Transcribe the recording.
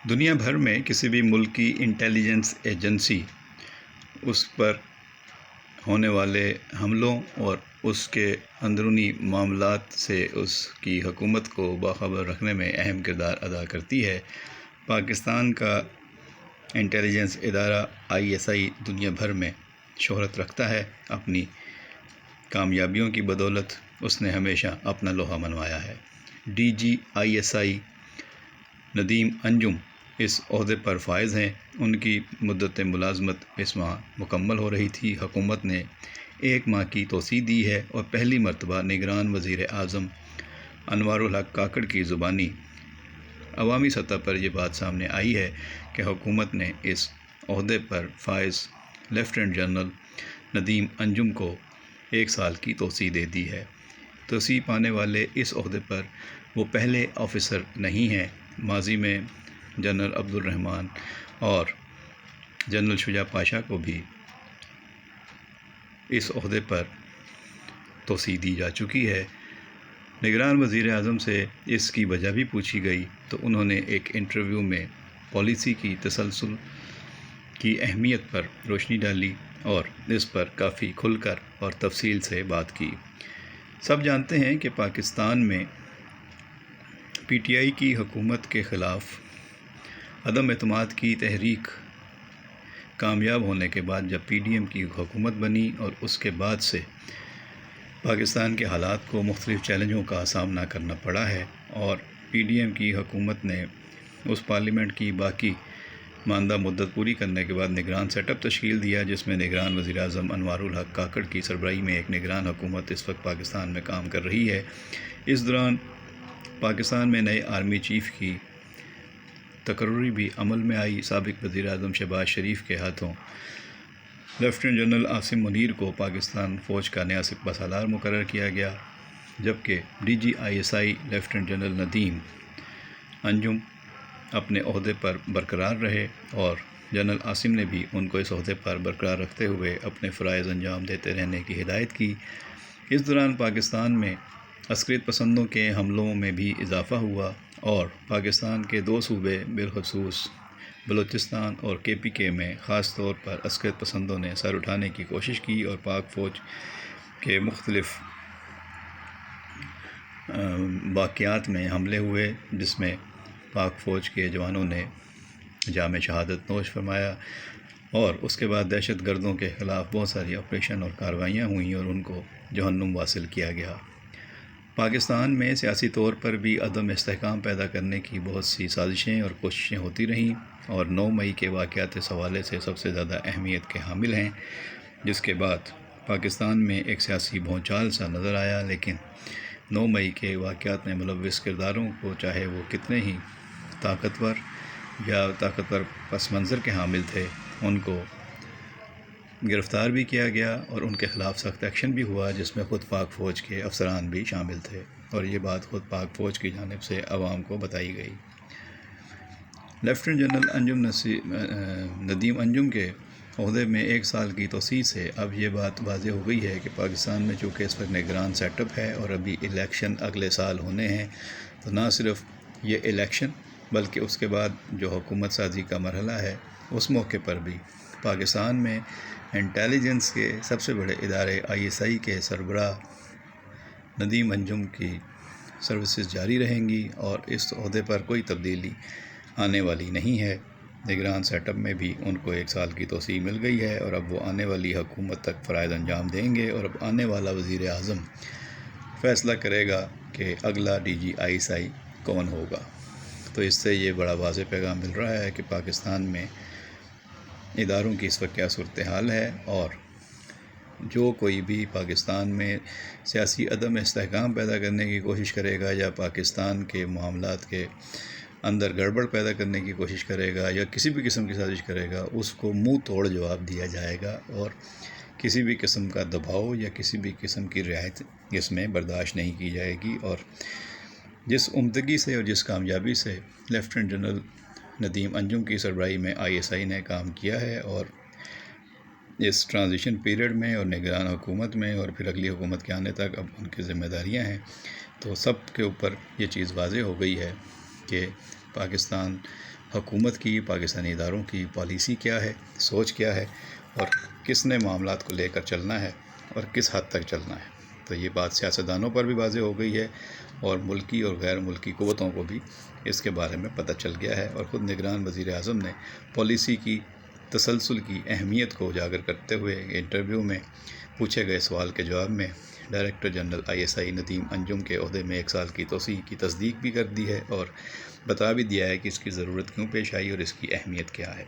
دنیا بھر میں کسی بھی ملک کی انٹیلیجنس ایجنسی اس پر ہونے والے حملوں اور اس کے اندرونی معاملات سے اس کی حکومت کو باخبر رکھنے میں اہم کردار ادا کرتی ہے۔ پاکستان کا انٹیلیجنس ادارہ ISI دنیا بھر میں شہرت رکھتا ہے۔ اپنی کامیابیوں کی بدولت اس نے ہمیشہ اپنا لوہا منوایا ہے۔ DG ISI ندیم انجم اس عہدے پر فائز ہیں۔ ان کی مدت ملازمت اس ماہ مکمل ہو رہی تھی۔ حکومت نے 1 ماہ کی توسیع دی ہے اور پہلی مرتبہ نگران وزیر اعظم انوار الحق کاکڑ کی زبانی عوامی سطح پر یہ بات سامنے آئی ہے کہ حکومت نے اس عہدے پر فائز لیفٹیننٹ جنرل ندیم انجم کو 1 سال کی توسیع دے دی ہے۔ توسیع پانے والے اس عہدے پر وہ پہلے آفیسر نہیں ہیں۔ ماضی میں جنرل عبدالرحمان اور جنرل شجاع پاشا کو بھی اس عہدے پر توسیع دی جا چکی ہے۔ نگران وزیر اعظم سے اس کی وجہ بھی پوچھی گئی تو انہوں نے ایک انٹرویو میں پالیسی کی تسلسل کی اہمیت پر روشنی ڈالی اور اس پر کافی کھل کر اور تفصیل سے بات کی۔ سب جانتے ہیں کہ پاکستان میں PTI کی حکومت کے خلاف عدم اعتماد کی تحریک کامیاب ہونے کے بعد جب PDM کی حکومت بنی اور اس کے بعد سے پاکستان کے حالات کو مختلف چیلنجوں کا سامنا کرنا پڑا ہے، اور PDM کی حکومت نے اس پارلیمنٹ کی باقی ماندہ مدت پوری کرنے کے بعد نگران سیٹ اپ تشکیل دیا، جس میں نگران وزیر اعظم انوار الحق کاکڑ کی سربراہی میں ایک نگران حکومت اس وقت پاکستان میں کام کر رہی ہے۔ اس دوران پاکستان میں نئے آرمی چیف کی تقرری بھی عمل میں آئی۔ سابق وزیر اعظم شہباز شریف کے ہاتھوں لیفٹیننٹ جنرل عاصم منیر کو پاکستان فوج کا نیا سپہ سالار مقرر کیا گیا، جبکہ DG ISI lieutenant general Nadeem Anjum اپنے عہدے پر برقرار رہے اور جنرل عاصم نے بھی ان کو اس عہدے پر برقرار رکھتے ہوئے اپنے فرائض انجام دیتے رہنے کی ہدایت کی۔ اس دوران پاکستان میں عسکریت پسندوں کے حملوں میں بھی اضافہ ہوا اور پاکستان کے 2 صوبے بالخصوص بلوچستان اور KPK میں خاص طور پر عسکریت پسندوں نے سر اٹھانے کی کوشش کی اور پاک فوج کے مختلف واقعات میں حملے ہوئے، جس میں پاک فوج کے جوانوں نے جام شہادت نوش فرمایا، اور اس کے بعد دہشت گردوں کے خلاف بہت ساری آپریشن اور کارروائیاں ہوئیں اور ان کو جہنم واصل کیا گیا۔ پاکستان میں سیاسی طور پر بھی عدم استحکام پیدا کرنے کی بہت سی سازشیں اور کوششیں ہوتی رہیں، اور 9 مئی کے واقعات اس حوالے سے سب سے زیادہ اہمیت کے حامل ہیں، جس کے بعد پاکستان میں ایک سیاسی بھونچال سا نظر آیا۔ لیکن 9 مئی کے واقعات میں ملوث کرداروں کو، چاہے وہ کتنے ہی طاقتور پس منظر کے حامل تھے، ان کو گرفتار بھی کیا گیا اور ان کے خلاف سخت ایکشن بھی ہوا، جس میں خود پاک فوج کے افسران بھی شامل تھے، اور یہ بات خود پاک فوج کی جانب سے عوام کو بتائی گئی۔ لیفٹیننٹ جنرل ندیم انجم کے عہدے میں 1 سال کی توسیع سے اب یہ بات واضح ہو گئی ہے کہ پاکستان میں چونکہ اس وقت نگران سیٹ اپ ہے اور ابھی الیکشن اگلے سال ہونے ہیں، تو نہ صرف یہ الیکشن بلکہ اس کے بعد جو حکومت سازی کا مرحلہ ہے، اس موقع پر بھی پاکستان میں انٹیلیجنس کے سب سے بڑے ادارے ISI کے سربراہ ندیم انجم کی سروسز جاری رہیں گی، اور اس عہدے پر کوئی تبدیلی آنے والی نہیں ہے۔ نگران سیٹ اپ میں بھی ان کو 1 سال کی توسیع مل گئی ہے، اور اب وہ آنے والی حکومت تک فرائض انجام دیں گے، اور اب آنے والا وزیر اعظم فیصلہ کرے گا کہ اگلا DG ISI کون ہوگا۔ تو اس سے یہ بڑا واضح پیغام مل رہا ہے کہ پاکستان میں اداروں کی اس وقت کیا صورتحال ہے، اور جو کوئی بھی پاکستان میں سیاسی عدم استحکام پیدا کرنے کی کوشش کرے گا، یا پاکستان کے معاملات کے اندر گڑبڑ پیدا کرنے کی کوشش کرے گا، یا کسی بھی قسم کی سازش کرے گا، اس کو منہ توڑ جواب دیا جائے گا، اور کسی بھی قسم کا دباؤ یا کسی بھی قسم کی رعایت اس میں برداشت نہیں کی جائے گی۔ اور جس عمدگی سے اور جس کامیابی سے لیفٹیننٹ جنرل ندیم انجم کی سربراہی میں ISI نے کام کیا ہے، اور اس ٹرانزیشن پیریڈ میں اور نگران حکومت میں اور پھر اگلی حکومت کے آنے تک اب ان کی ذمہ داریاں ہیں، تو سب کے اوپر یہ چیز واضح ہو گئی ہے کہ پاکستان حکومت کی، پاکستانی اداروں کی پالیسی کیا ہے، سوچ کیا ہے، اور کس نے معاملات کو لے کر چلنا ہے اور کس حد تک چلنا ہے۔ تو یہ بات سیاستدانوں پر بھی واضح ہو گئی ہے اور ملکی اور غیر ملکی قوتوں کو بھی اس کے بارے میں پتہ چل گیا ہے، اور خود نگران وزیر اعظم نے پالیسی کی تسلسل کی اہمیت کو اجاگر کرتے ہوئے انٹرویو میں پوچھے گئے سوال کے جواب میں ڈائریکٹر جنرل ISI ندیم انجم کے عہدے میں 1 سال کی توسیع کی تصدیق بھی کر دی ہے، اور بتا بھی دیا ہے کہ اس کی ضرورت کیوں پیش آئی اور اس کی اہمیت کیا ہے۔